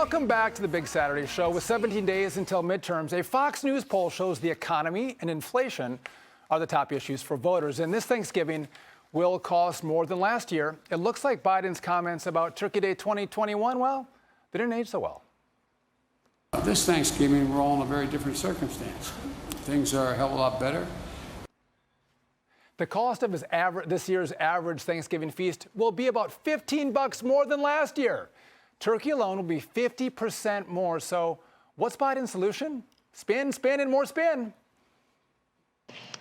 Welcome back to the Big Saturday Show. With 17 days until midterms, a Fox News poll shows the economy and inflation are the top issues for voters. And this Thanksgiving will cost more than last year. It looks like Biden's comments about Turkey Day 2021, well, they didn't age so well. This Thanksgiving, we're all in a very different circumstance. Things are a hell of a lot better. The cost of this year's average Thanksgiving feast will be about $15 more than last year. Turkey alone will be 50% more. So what's Biden's solution? Spin, spin, and more spin.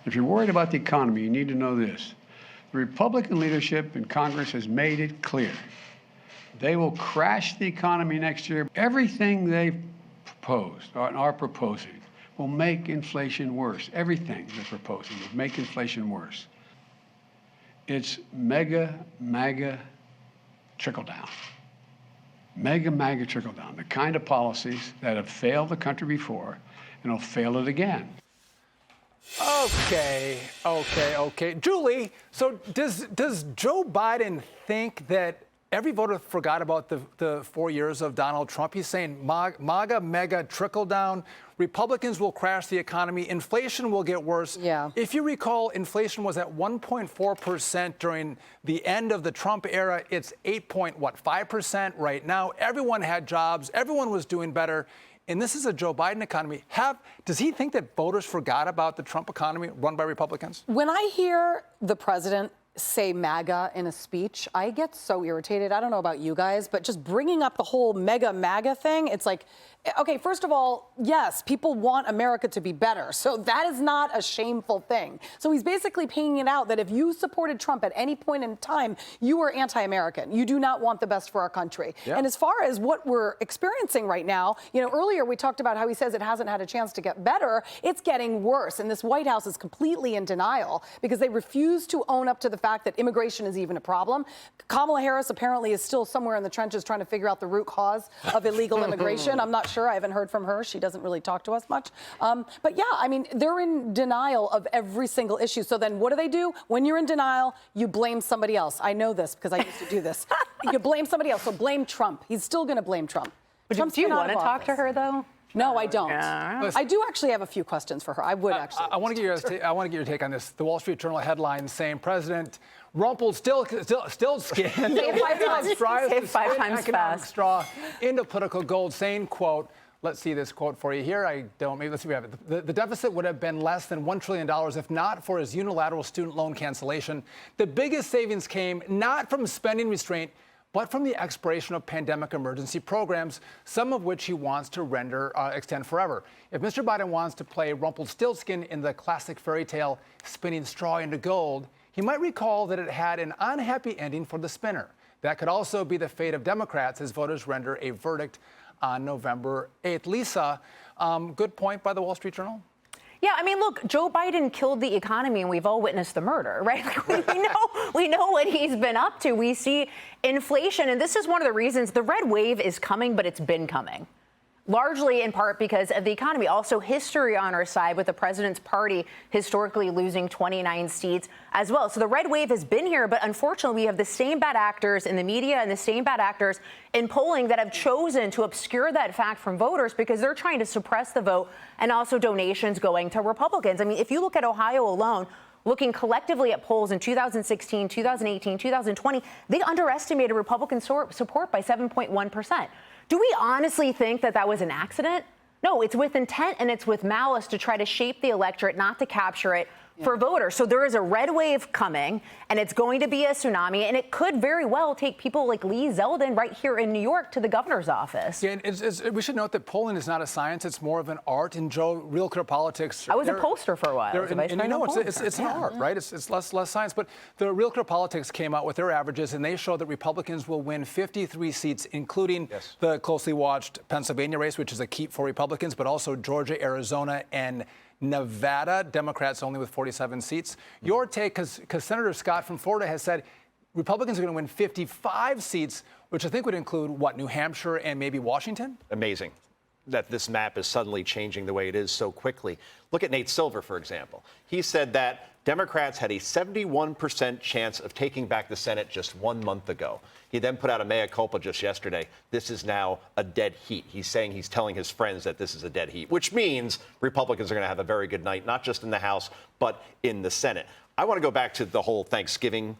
If you're worried about the economy, you need to know this. The Republican leadership in Congress has made it clear. They will crash the economy next year. Everything they've proposed or are proposing will make inflation worse. Everything they're proposing will make inflation worse. It's MAGA trickle down. MAGA trickle down. The kind of policies that have failed the country before and will fail it again. Okay. Julie, so does Joe Biden think that every voter forgot about the 4 years of Donald Trump? He's saying MAGA, mega, trickle down. Republicans will crash the economy. Inflation will get worse. Yeah. If you recall, inflation was at 1.4% during the end of the Trump era. It's 8.5% right now. Everyone had jobs. Everyone was doing better. And this is a Joe Biden economy. Does he think that voters forgot about the Trump economy run by Republicans? When I hear the president say MAGA in a speech, I get so irritated. I don't know about you guys, but just bringing up the whole MAGA thing, it's like, okay, first of all, yes, people want America to be better. So that is not a shameful thing. So he's basically painting it out that if you supported Trump at any point in time, you were anti-American. You do not want the best for our country. Yeah. And as far as what we're experiencing right now, earlier we talked about how he says it hasn't had a chance to get better. It's getting worse. And this White House is completely in denial because they refuse to own up to the fact that immigration is even a problem. Kamala Harris apparently is still somewhere in the trenches trying to figure out the root cause of illegal immigration. I'm not sure. I haven't heard from her. She doesn't really talk to us much. But yeah, I mean, they're in denial of every single issue. So then what do? When you're in denial, you blame somebody else. I know this because I used to do this. You blame somebody else. So blame Trump. He's still going to blame Trump. But do you want to talk to her, though? No, I don't. Yeah. I do actually have a few questions for her. I would actually. I want to get your take on this. The Wall Street Journal headline saying President Rumpelstiltskin tries to five spin times economic fast straw into political gold, saying, quote, let's see this quote for you here. Let's see if we have it. The deficit would have been less than $1 trillion if not for his unilateral student loan cancellation. The biggest savings came not from spending restraint, but from the expiration of pandemic emergency programs, some of which he wants to extend forever. If Mr. Biden wants to play Rumpelstiltskin in the classic fairy tale spinning straw into gold, he might recall that it had an unhappy ending for the spinner. That could also be the fate of Democrats as voters render a verdict on November 8th. Lisa, good point by the Wall Street Journal. Yeah, I mean, look, Joe Biden killed the economy, and we've all witnessed the murder, right? Like, we know what he's been up to. We see inflation, and this is one of the reasons the red wave is coming, but it's been coming. Largely in part because of the economy. Also, history on our side with the president's party historically losing 29 seats as well. So the red wave has been here, but unfortunately, we have the same bad actors in the media and the same bad actors in polling that have chosen to obscure that fact from voters because they're trying to suppress the vote and also donations going to Republicans. I mean, if you look at Ohio alone, looking collectively at polls in 2016, 2018, 2020, they underestimated Republican support by 7.1%. Do we honestly think that was an accident? No, it's with intent and it's with malice to try to shape the electorate, not to capture it for voters. So there is a red wave coming, and it's going to be a tsunami, and it could very well take people like Lee Zeldin right here in New York to the governor's office. Yeah, and we should note that polling is not a science; it's more of an art. And Joe, Real Clear Politics. I was a pollster for a while. It's an art, right? It's less science. But the Real Clear Politics came out with their averages, and they show that Republicans will win 53 seats, including the closely watched Pennsylvania race, which is a keep for Republicans, but also Georgia, Arizona, and Nevada, Democrats only with 47 seats. Your take, because Senator Scott from Florida has said Republicans are going to win 55 seats, which I think would include, New Hampshire and maybe Washington? Amazing that this map is suddenly changing the way it is so quickly. Look at Nate Silver, for example. He said that Democrats had a 71% chance of taking back the Senate just 1 month ago. He then put out a mea culpa just yesterday. This is now a dead heat. He's saying, he's telling his friends that this is a dead heat, which means Republicans are going to have a very good night, not just in the House, but in the Senate. I want to go back to the whole Thanksgiving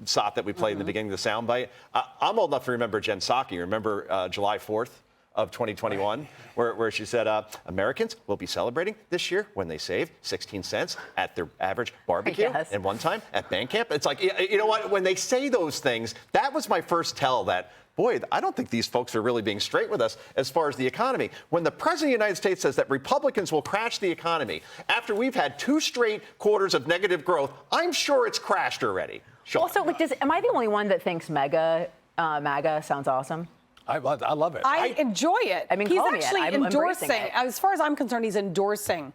sot that we played in the beginning of the soundbite. I'm old enough to remember Jen Psaki. Remember July 4th? Of 2021, where she said, Americans will be celebrating this year when they save 16 cents at their average barbecue and one time at band camp. It's like, you know what, when they say those things, that was my first tell that, boy, I don't think these folks are really being straight with us as far as the economy. When the president of the United States says that Republicans will crash the economy after we've had 2 straight quarters of negative growth, I'm sure it's crashed already. Sean. Also, like, am I the only one that thinks MAGA sounds awesome? I love it. I enjoy it. I mean, he's call me actually it. I'm endorsing embracing it. As far as I'm concerned, he's endorsing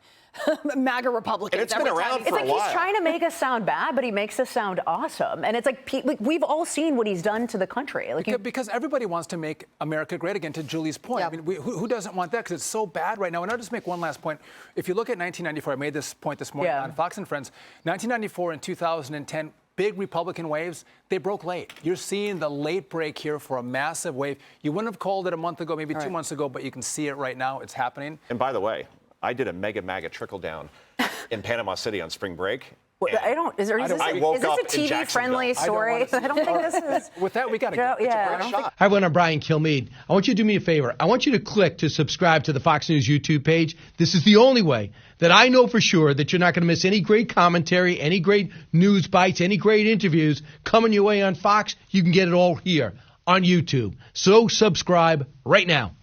MAGA Republicans. And it's been around for a while. He's trying to make us sound bad, but he makes us sound awesome. And it's like we've all seen what he's done to the country. Because everybody wants to make America great again, to Julie's point. Yep. I mean, who doesn't want that? Because it's so bad right now. And I'll just make one last point. If you look at 1994, I made this point this morning on Fox and Friends. 1994 and 2010, big Republican waves, they broke late. You're seeing the late break here for a massive wave. You wouldn't have called it a month ago, maybe 2 months ago, but you can see it right now. It's happening. And by the way, I did a mega MAGA trickle down in Panama City on spring break. I don't. Is this a TV-friendly story? I don't think this is. With that, we got to go. Hi, everyone. I'm Brian Kilmeade. I want you to do me a favor. I want you to click to subscribe to the Fox News YouTube page. This is the only way that I know for sure that you're not going to miss any great commentary, any great news bites, any great interviews coming your way on Fox. You can get it all here on YouTube. So subscribe right now.